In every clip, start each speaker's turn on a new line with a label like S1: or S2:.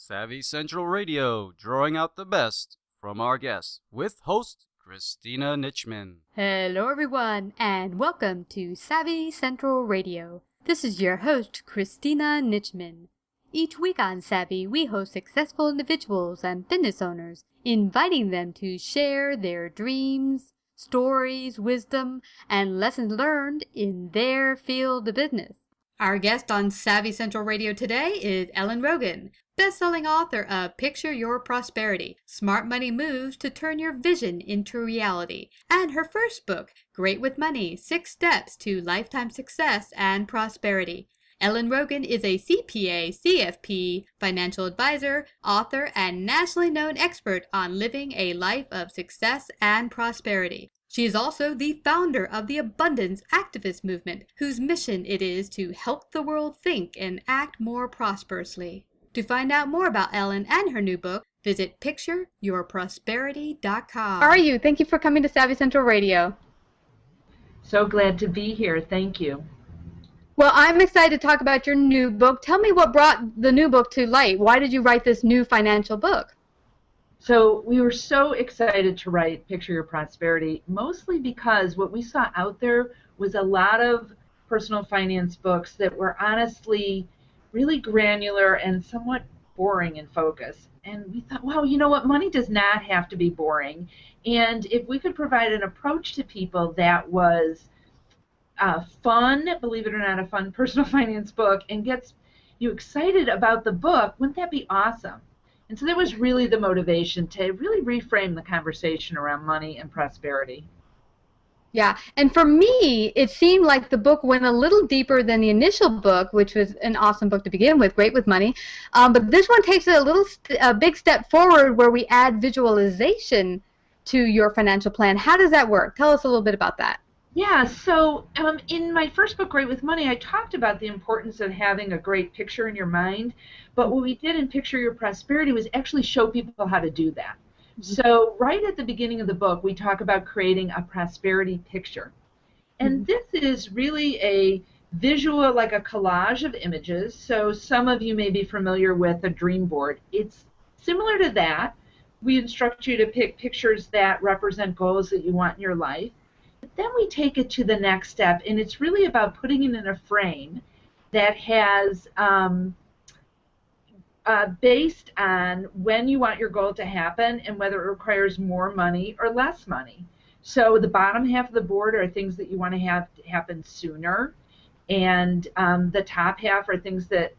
S1: Savvy Central Radio, drawing out the best from our guests, with host Christina Nichman.
S2: Hello everyone, and welcome to Savvy Central Radio. This is your host, Christina Nichman. Each week on Savvy, we host successful individuals and business owners, inviting them to share their dreams, stories, wisdom, and lessons learned in their field of business. Our guest on Savvy Central Radio today is Ellen Rogin, best-selling author of Picture Your Prosperity, Smart Money Moves to Turn Your Vision into Reality, and her first book, Great with Money, 6 Steps to Lifetime Success and Prosperity. Ellen Rogin is a CPA, CFP, financial advisor, author, and nationally known expert on living a life of success and prosperity. She is also the founder of the Abundance Activist Movement, whose mission it is to help the world think and act more prosperously. To find out more about Ellen and her new book, visit pictureyourprosperity.com. How are you? Thank you for coming to Savvy Central Radio.
S3: So glad to be here. Thank you.
S2: Well, I'm excited to talk about your new book. Tell me what brought the new book to light. Why did you write this new financial book?
S3: So we were so excited to write Picture Your Prosperity, mostly because what we saw out there was a lot of personal finance books that were honestly really granular and somewhat boring in focus. And we thought, wow, you know what, money does not have to be boring. And if we could provide an approach to people that was fun, believe it or not, a fun personal finance book, and gets you excited about the book, wouldn't that be awesome? And so that was really the motivation to really reframe the conversation around money and prosperity.
S2: Yeah, and for me, it seemed like the book went a little deeper than the initial book, which was an awesome book to begin with, Great with Money. But this one takes it a big step forward where we add visualization to your financial plan. How does that work? Tell us a little bit about that.
S3: Yeah, so in my first book, Great with Money, I talked about the importance of having a great picture in your mind, but what we did in Picture Your Prosperity was actually show people how to do that. So right at the beginning of the book, we talk about creating a prosperity picture. And this is really a visual, like a collage of images. So some of you may be familiar with a dream board. It's similar to that. We instruct you to pick pictures that represent goals that you want in your life. But then we take it to the next step, and it's really about putting it in a frame that has based on when you want your goal to happen and whether it requires more money or less money. So the bottom half of the board are things that you want to have happen sooner, and the top half are things that,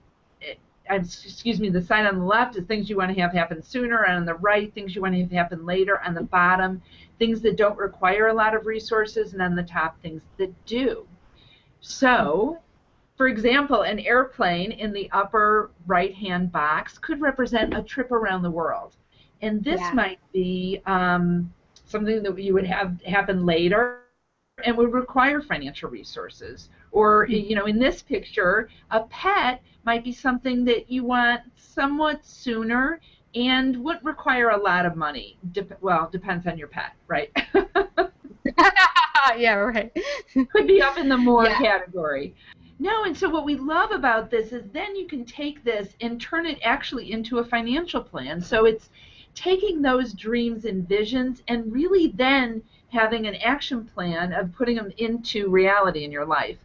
S3: the sign on the left is things you want to have happen sooner, and on the right, things you want to have happen later. On the bottom, things that don't require a lot of resources, and on the top, things that do. So, for example, an airplane in the upper right-hand box could represent a trip around the world. And this might be something that you would have happen later and would require financial resources. Or, you know, in this picture, a pet might be something that you want somewhat sooner and would require a lot of money. Well, depends on your pet, right?
S2: Yeah, right.
S3: Could be up in the more category. No, and so what we love about this is then you can take this and turn it actually into a financial plan. So it's taking those dreams and visions and really then having an action plan of putting them into reality in your life.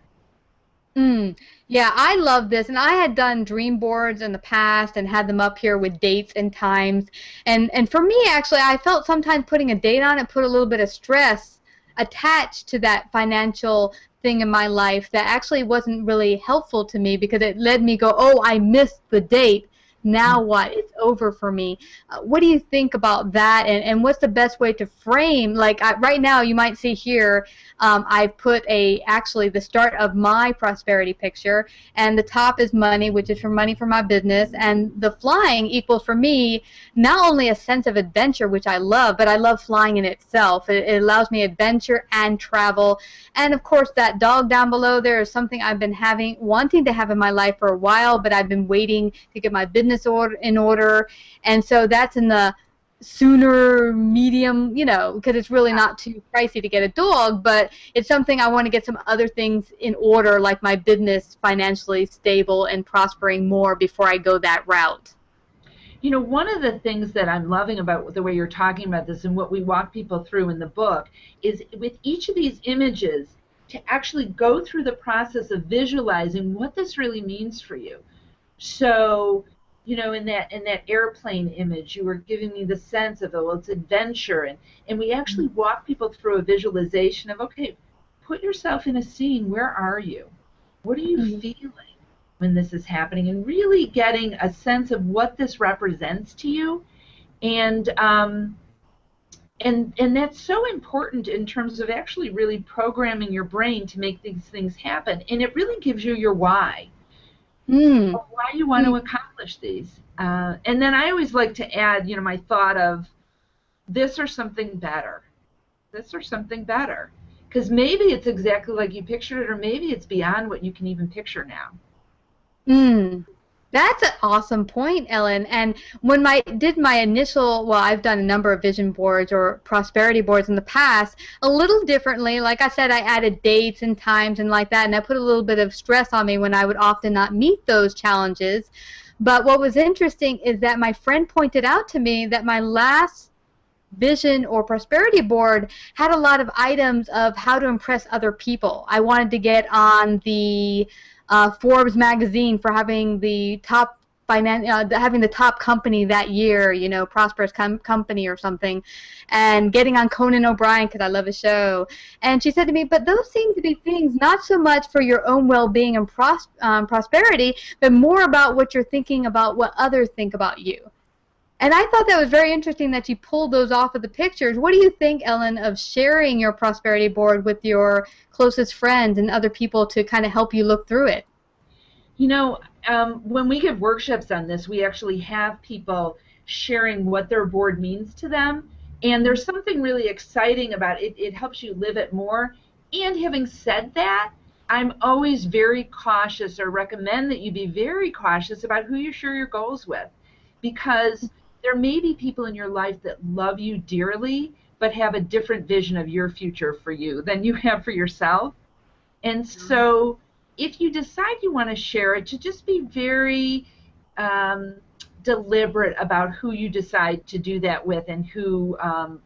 S2: Yeah, I love this, and I had done dream boards in the past and had them up here with dates and times, and for me, actually, I felt sometimes putting a date on it put a little bit of stress attached to that financial thing in my life that actually wasn't really helpful to me because it led me go, oh, I missed the date. Now what? It's over for me. What do you think about that? And what's the best way to frame? Like right now, you might see here, I put actually the start of my prosperity picture, and the top is money, which is for money for my business, and the flying equals for me not only a sense of adventure, which I love, but I love flying in itself. It allows me adventure and travel, and of course that dog down below there is something I've been wanting to have in my life for a while, but I've been waiting to get my business in order, and so that's in the sooner medium, you know, because it's really not too pricey to get a dog, but it's something I want to get some other things in order, like my business financially stable and prospering more before I go that route.
S3: You know, one of the things that I'm loving about the way you're talking about this and what we walk people through in the book is with each of these images to actually go through the process of visualizing what this really means for you. So, you know, in that airplane image, you were giving me the sense of, oh, well, it's adventure, and we actually walk people through a visualization of, okay, put yourself in a scene. Where are you? What are you feeling when this is happening? And really getting a sense of what this represents to you, and that's so important in terms of actually really programming your brain to make these things happen. And it really gives you your why. Why you want to accomplish these. And then I always like to add, you know, my thought of this or something better. This or something better. Because maybe it's exactly like you pictured it, or maybe it's beyond what you can even picture now.
S2: That's an awesome point, Ellen. And when did my initial, well, I've done a number of vision boards or prosperity boards in the past, a little differently. Like I said, I added dates and times and like that, and I put a little bit of stress on me when I would often not meet those challenges. But what was interesting is that my friend pointed out to me that my last vision or prosperity board had a lot of items of how to impress other people. I wanted to get on the Forbes magazine for having the top having the top company that year, you know, prosperous company or something, and getting on Conan O'Brien because I love his show. And she said to me, but those seem to be things not so much for your own well-being and prosperity, but more about what you're thinking about what others think about you. And I thought that was very interesting that you pulled those off of the pictures. What do you think, Ellen, of sharing your prosperity board with your closest friends and other people to kind of help you look through it?
S3: You know, when we give workshops on this, we actually have people sharing what their board means to them. And there's something really exciting about it. It helps you live it more. And having said that, I'm always very cautious, or recommend that you be very cautious about who you share your goals with. Because there may be people in your life that love you dearly, but have a different vision of your future for you than you have for yourself. And so if you decide you want to share it, to just be very deliberate about who you decide to do that with and who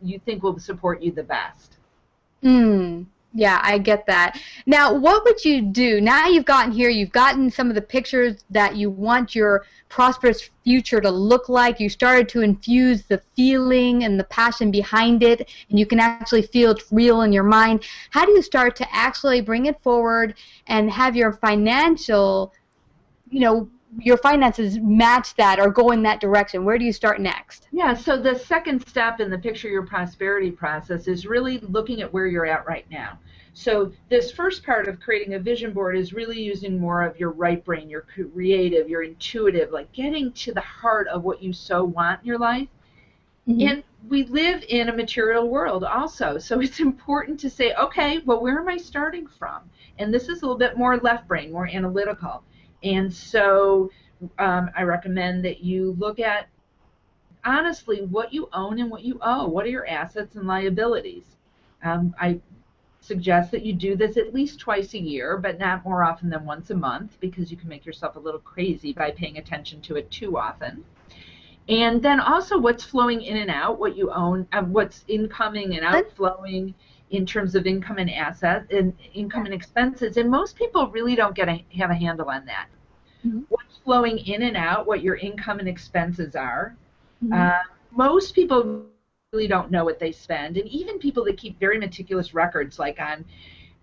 S3: you think will support you the best.
S2: Yeah, I get that. Now, what would you do? Now you've gotten here, you've gotten some of the pictures that you want your prosperous future to look like. You started to infuse the feeling and the passion behind it, and you can actually feel it's real in your mind. How do you start to actually bring it forward and have your financial, you know, your finances match that or go in that direction? Where do you start next?
S3: Yeah, so the second step in the Picture Your Prosperity process is really looking at where you're at right now. So this first part of creating a vision board is really using more of your right brain, your creative, your intuitive, like getting to the heart of what you so want in your life. And we live in a material world also, so it's important to say, okay, well, where am I starting from? And this is a little bit more left brain, more analytical. And so I recommend that you look at, honestly, what you own and what you owe. What are your assets and liabilities? I suggest that you do this at least twice a year, but not more often than once a month, because you can make yourself a little crazy by paying attention to it too often. And then also what's flowing in and out, what you own, what's incoming and outflowing in terms of income and assets and income and expenses. And most people really don't have a handle on that. What's flowing in and out, what your income and expenses are. Most people really don't know what they spend. And even people that keep very meticulous records, like on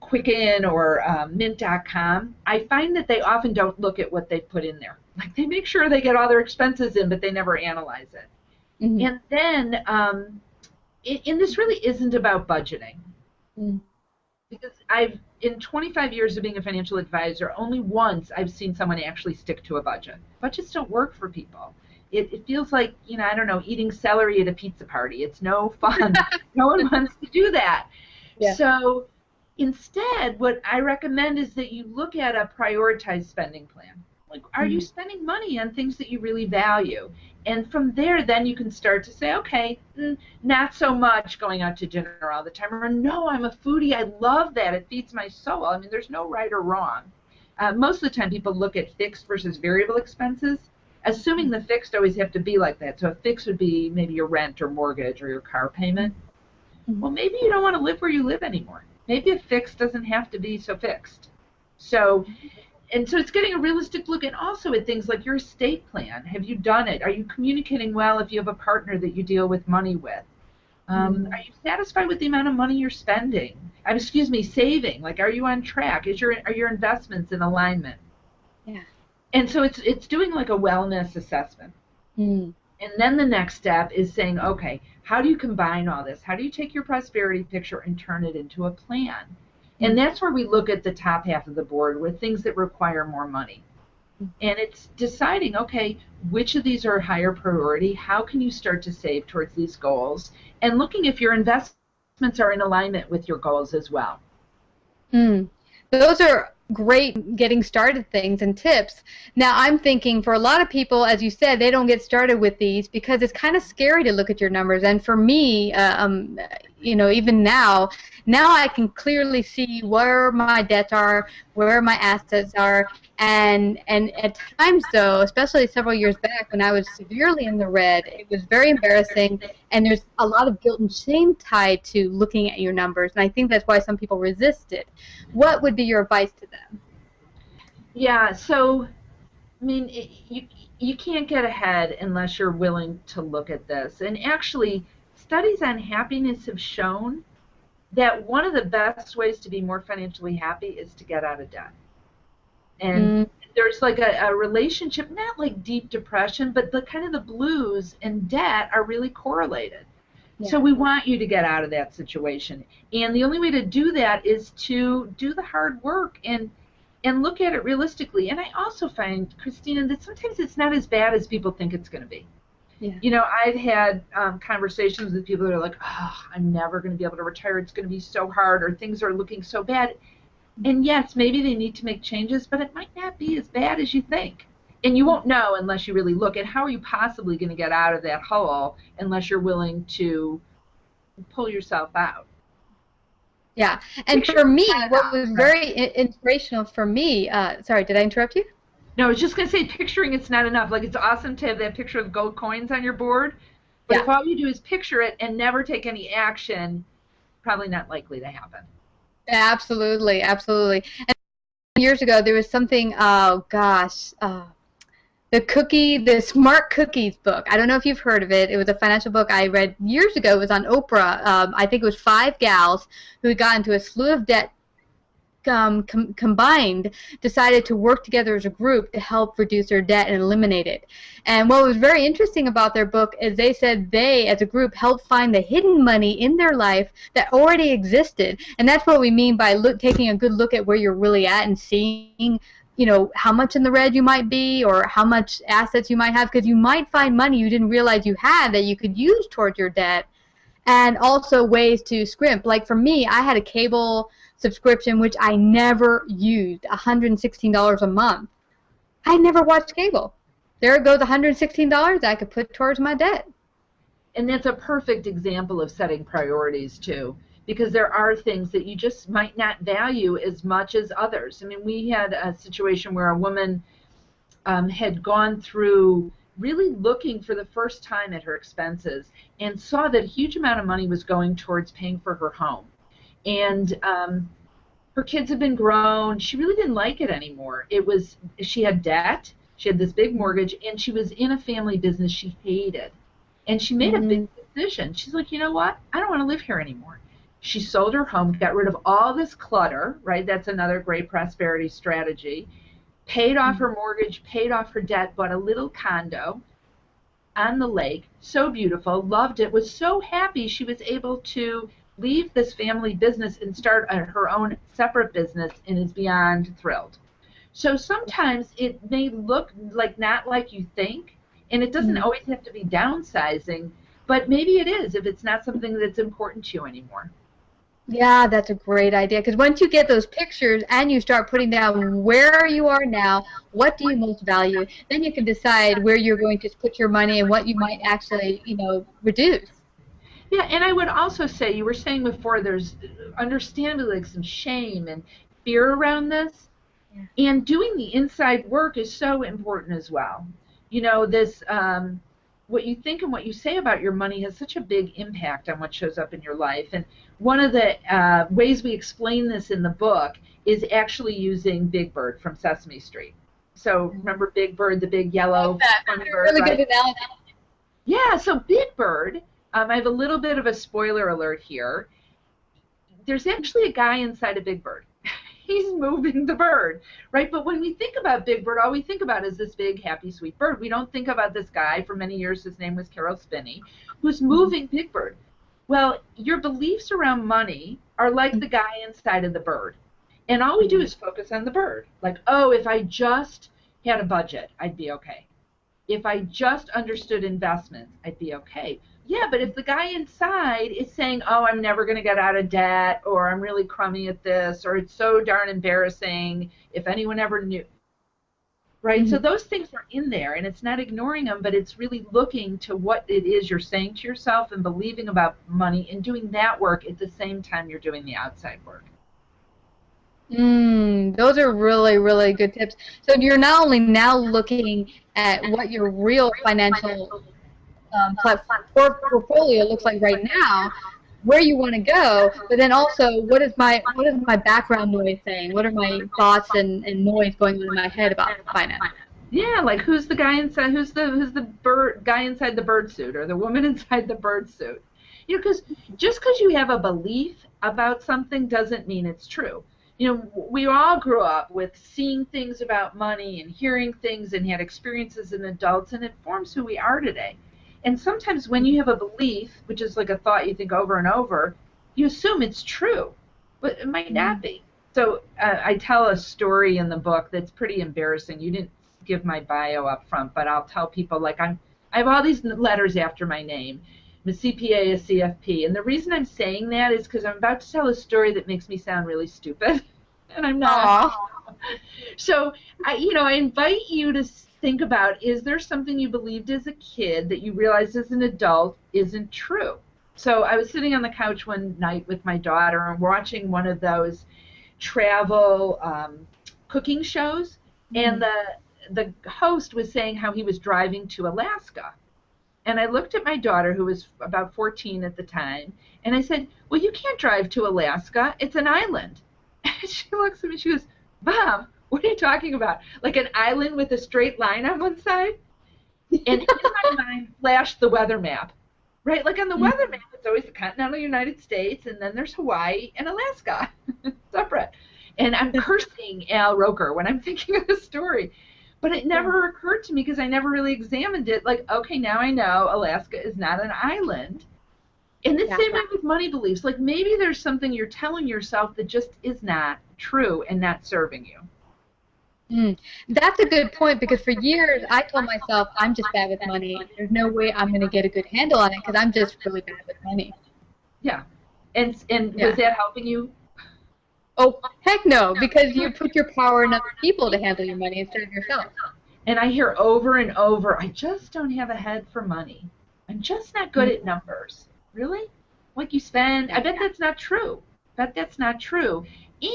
S3: Quicken or Mint.com, I find that they often don't look at what they've put in there. Like, they make sure they get all their expenses in, but they never analyze it. And then, and this really isn't about budgeting. Because in 25 years of being a financial advisor, only once I've seen someone actually stick to a budget. Budgets don't work for people. It feels like, you know, I don't know, eating celery at a pizza party. It's no fun. No one wants to do that. Yeah. So instead, what I recommend is that you look at a prioritized spending plan. Like, are you spending money on things that you really value? And from there, then you can start to say, okay, not so much going out to dinner all the time. Or, no, I'm a foodie. I love that. It feeds my soul. I mean, there's no right or wrong. Most of the time, people look at fixed versus variable expenses. assuming the fixed always have to be like that. So a fixed would be maybe your rent or mortgage or your car payment. Well, maybe you don't want to live where you live anymore. Maybe a fixed doesn't have to be so fixed. So it's getting a realistic look, and also at things like your estate plan. Have you done it? Are you communicating well if you have a partner that you deal with money with? Are you satisfied with the amount of money you're spending? Saving. Like, are you on track? Are your investments in alignment?
S2: Yeah.
S3: And so it's doing like a wellness assessment. And then the next step is saying, okay, how do you combine all this? How do you take your prosperity picture and turn it into a plan? And that's where we look at the top half of the board with things that require more money. And it's deciding, okay, which of these are higher priority? How can you start to save towards these goals? And looking if your investments are in alignment with your goals as well.
S2: Those are great getting started things and tips. Now I'm thinking for a lot of people, as you said, they don't get started with these because it's kind of scary to look at your numbers. And for me, even now I can clearly see where my debts are, where my assets are, and at times though, especially several years back when I was severely in the red, it was very embarrassing, and there's a lot of guilt and shame tied to looking at your numbers, and I think that's why some people resist it. What would be your advice to them?
S3: Yeah, so I mean, you can't get ahead unless you're willing to look at this. And actually, studies on happiness have shown that one of the best ways to be more financially happy is to get out of debt. And there's like a relationship, not like deep depression, but the kind of the blues and debt are really correlated. Yeah. So we want you to get out of that situation. And the only way to do that is to do the hard work and look at it realistically. And I also find, Christina, that sometimes it's not as bad as people think it's going to be. Yeah. You know, I've had conversations with people that are like, oh, I'm never going to be able to retire. It's going to be so hard, or things are looking so bad. And yes, maybe they need to make changes, but it might not be as bad as you think. And you won't know unless you really look. And how are you possibly going to get out of that hole unless you're willing to pull yourself out?
S2: Yeah, and for me, what was very inspirational for me, sorry, did I interrupt you?
S3: No, I was just going to say picturing it's not enough. Like, it's awesome to have that picture of gold coins on your board, but if all you do is picture it and never take any action, probably not likely to happen.
S2: Absolutely, absolutely. And years ago, there was something, the Smart Cookies book. I don't know if you've heard of it. It was a financial book I read years ago. It was on Oprah. I think it was 5 gals who had gotten into a slew of debt, combined, decided to work together as a group to help reduce their debt and eliminate it. And what was very interesting about their book is they said they, as a group, helped find the hidden money in their life that already existed. And that's what we mean by taking a good look at where you're really at and seeing, you know, how much in the red you might be or how much assets you might have, because you might find money you didn't realize you had that you could use toward your debt, and also ways to scrimp. Like for me, I had a cable subscription which I never used, $116 a month. I never watched cable. There goes $116 I could put towards my debt.
S3: And that's a perfect example of setting priorities too, because there are things that you just might not value as much as others. I mean, we had a situation where a woman had gone through really looking for the first time at her expenses and saw that a huge amount of money was going towards paying for her home. And her kids had been grown. She really didn't like it anymore. She had debt. She had this big mortgage, and she was in a family business she hated. And she made a big decision. She's like, you know what? I don't want to live here anymore. She sold her home, got rid of all this clutter, right? That's another great prosperity strategy. Paid off her mortgage, paid off her debt, bought a little condo on the lake. So beautiful, loved it, was so happy she was able to leave this family business and start her own separate business, and is beyond thrilled. So sometimes it may look like not like you think, and it doesn't always have to be downsizing, but maybe it is if it's not something that's important to you anymore.
S2: Yeah, that's a great idea, because once you get those pictures and you start putting down where you are now, what do you most value, then you can decide where you're going to put your money and what you might actually, you know, reduce.
S3: Yeah, and I would also say, you were saying before, there's understandably like some shame and fear around this, and doing the inside work is so important as well. you know, this what you think and what you say about your money has such a big impact on what shows up in your life. And one of the ways we explain this in the book is actually using Big Bird from Sesame Street. So remember Big Bird, the big yellow funny bird,
S2: really
S3: right?
S2: good analogy.
S3: Yeah, so Big Bird, I have a little bit of a spoiler alert here. There's actually a guy inside a Big Bird. He's moving the bird, right? But when we think about Big Bird, all we think about is this big, happy, sweet bird. We don't think about this guy. For many years, his name was Carol Spinney, who's moving Big Bird. Well, your beliefs around money are like the guy inside of the bird. And all we do is focus on the bird. Like, oh, if I just had a budget, I'd be okay. If I just understood investments, I'd be okay. Yeah, but if the guy inside is saying, oh, I'm never going to get out of debt, or I'm really crummy at this, or it's so darn embarrassing, if anyone ever knew, right? So those things are in there, and it's not ignoring them, but it's really looking to what it is you're saying to yourself and believing about money and doing that work at the same time you're doing the outside work.
S2: Those are really, really good tips. So you're not only now looking at what your real financial portfolio looks like right now, where you want to go, but then also what is my background noise saying? What are my thoughts and noise going on in my head about finance?
S3: Yeah, like who's the guy inside? Who's the guy inside the bird suit, or the woman inside the bird suit? You know, because just because you have a belief about something doesn't mean it's true. You know, we all grew up with seeing things about money and hearing things and had experiences as adults, and it forms who we are today. And sometimes when you have a belief, which is like a thought you think over and over, you assume it's true, but it might not be. So I tell a story in the book that's pretty embarrassing. You didn't give my bio up front, but I'll tell people, like, I have all these letters after my name. I'm a CPA, a CFP. And the reason I'm saying that is because I'm about to tell a story that makes me sound really stupid, and I'm not. So, I invite you to think about, is there something you believed as a kid that you realized as an adult isn't true? So I was sitting on the couch one night with my daughter and watching one of those travel cooking shows, and the host was saying how he was driving to Alaska. And I looked at my daughter, who was about 14 at the time, and I said, well, you can't drive to Alaska. It's an island. And she looks at me, she goes, Mom, what are you talking about? Like an island with a straight line on one side? And in my mind flashed the weather map, right? Like on the weather map, it's always the continental United States, and then there's Hawaii and Alaska, separate. And I'm cursing Al Roker when I'm thinking of the story. But it never occurred to me because I never really examined it. Like, okay, now I know Alaska is not an island. And the same way with money beliefs. Like maybe there's something you're telling yourself that just is not true and not serving you.
S2: That's a good point, because for years I told myself I'm just bad with money. There's no way I'm going to get a good handle on it because I'm just really bad with money.
S3: Yeah. And was that helping you?
S2: Oh, heck no, because you put your power in other people to handle your money instead of yourself.
S3: And I hear over and over, I just don't have a head for money. I'm just not good at numbers. Really? Like you spend, I bet that's not true. That's not true.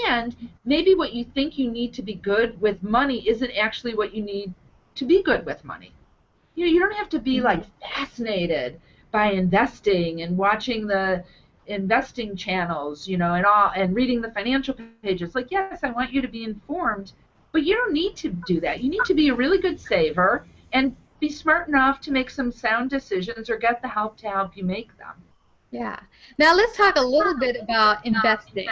S3: And maybe what you think you need to be good with money isn't actually what you need to be good with money. You know, you don't have to be like fascinated by investing and watching the investing channels, you know, and reading the financial pages. Like, yes, I want you to be informed, but you don't need to do that. You need to be a really good saver and be smart enough to make some sound decisions or get the help to help you make them.
S2: Yeah. Now let's talk a little bit about investing.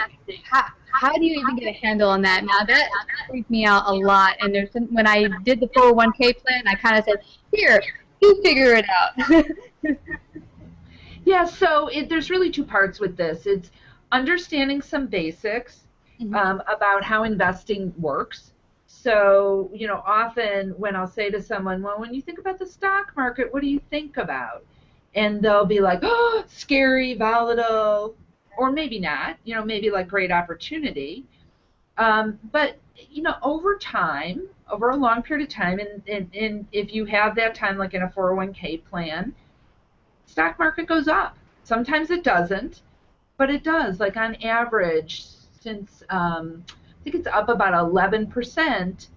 S2: How do you even get a handle on that? Now that freaked me out a lot. And when I did the 401k plan, I kind of said, "Here, you figure it out."
S3: Yeah. So there's really two parts with this. It's understanding some basics about how investing works. So, you know, often when I'll say to someone, well, when you think about the stock market, what do you think about? And they'll be like, oh, scary, volatile, or maybe not, you know, maybe like great opportunity. But, you know, over time, over a long period of time, and if you have that time, like in a 401k plan, stock market goes up. Sometimes it doesn't, but it does. Like on average, since I think it's up about 11%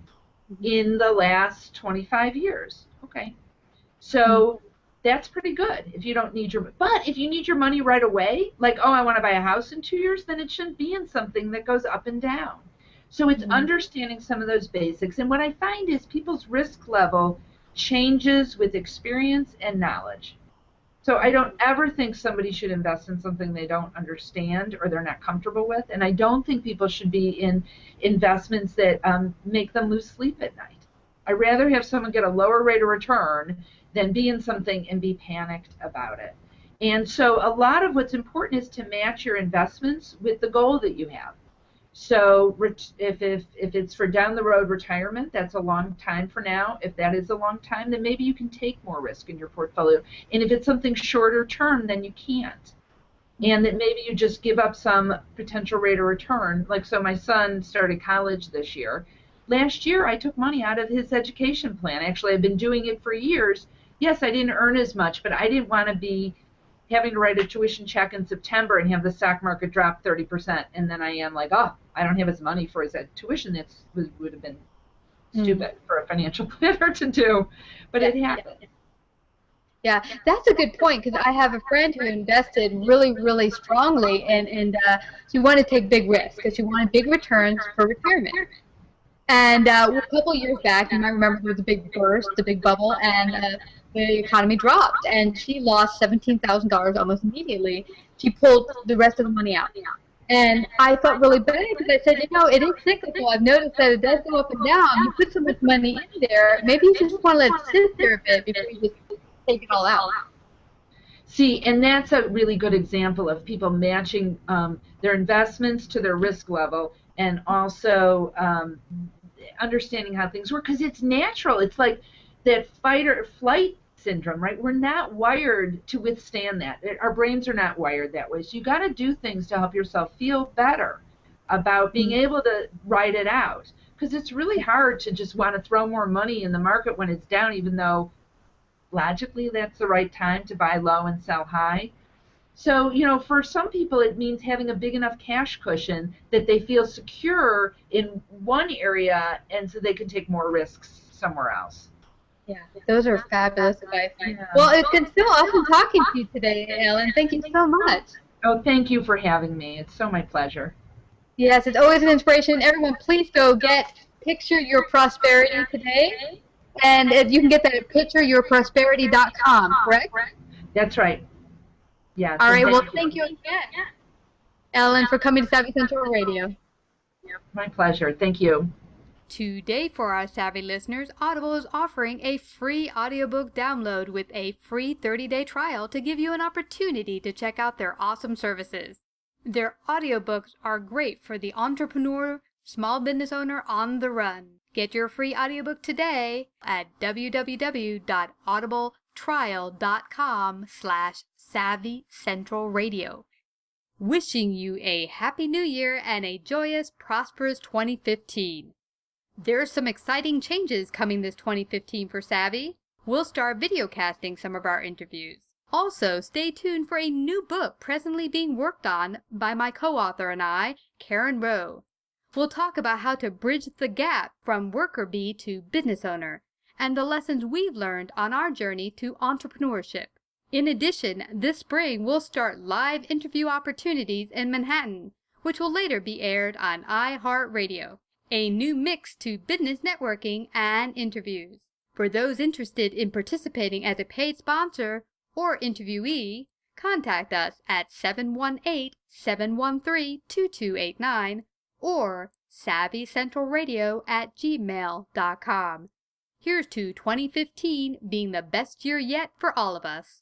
S3: in the last 25 years. Okay. So that's pretty good if you don't need but if you need your money right away, like, oh, I want to buy a house in 2 years, then it shouldn't be in something that goes up and down. So it's understanding some of those basics. And what I find is people's risk level changes with experience and knowledge. So I don't ever think somebody should invest in something they don't understand or they're not comfortable with. And I don't think people should be in investments that make them lose sleep at night. I'd rather have someone get a lower rate of return than be in something and be panicked about it. And so a lot of what's important is to match your investments with the goal that you have. So if it's for down the road retirement, that's a long time for now. If that is a long time, then maybe you can take more risk in your portfolio. And if it's something shorter term, then you can't. And that maybe you just give up some potential rate of return. Like, so my son started college this year. Last year, I took money out of his education plan. Actually, I've been doing it for years. Yes, I didn't earn as much, but I didn't want to be having to write a tuition check in September and have the stock market drop 30%, and then I am like, oh, I don't have his money for his tuition. That would have been stupid for a financial planner to do, but it happened.
S2: Yeah, that's a good point, because I have a friend who invested really, really strongly, and she wanted to take big risks because she wanted big returns for retirement. And a couple years back, you might remember there was a big burst, a big bubble, and the economy dropped, and she lost $17,000 almost immediately. She pulled the rest of the money out. And I felt really bad because I said, it is cyclical. I've noticed that it does go up and down. You put so much money in there, maybe you just want to let it sit there a bit before you just take it all out.
S3: See, and that's a really good example of people matching their investments to their risk level, and also understanding how things work, because it's natural. It's like that fight or flight syndrome, right? We're not wired to withstand that. Our brains are not wired that way. So you got to do things to help yourself feel better about being able to ride it out, because it's really hard to just want to throw more money in the market when it's down, even though logically that's the right time to buy low and sell high. So, for some people it means having a big enough cash cushion that they feel secure in one area, and so they can take more risks somewhere else.
S2: Yeah, those are fabulous advice. Yeah. Well, it's been so awesome talking to you today, Ellen. Thank you so much.
S3: Oh, thank you for having me. It's so my pleasure.
S2: Yes, it's always an inspiration. Everyone, please go get Picture Your Prosperity today. And you can get that at pictureyourprosperity.com, correct?
S3: That's right. Yeah.
S2: All right, well, thank you again, Ellen, for coming to Savvy Central Radio.
S3: My pleasure. Thank you.
S4: Today, for our Savvy listeners, Audible is offering a free audiobook download with a free 30-day trial to give you an opportunity to check out their awesome services. Their audiobooks are great for the entrepreneur, small business owner on the run. Get your free audiobook today at www.audibletrial.com/Savvy Central Radio. Wishing you a Happy New Year and a joyous, prosperous 2015. There's some exciting changes coming this 2015 for Savvy. We'll start videocasting some of our interviews. Also, stay tuned for a new book presently being worked on by my co-author and I, Karen Rowe. We'll talk about how to bridge the gap from worker bee to business owner, and the lessons we've learned on our journey to entrepreneurship. In addition, this spring we'll start live interview opportunities in Manhattan, which will later be aired on iHeartRadio, a new mix to business networking and interviews. For those interested in participating as a paid sponsor or interviewee, contact us at 718-713-2289 or savvycentralradio@gmail.com. Here's to 2015 being the best year yet for all of us.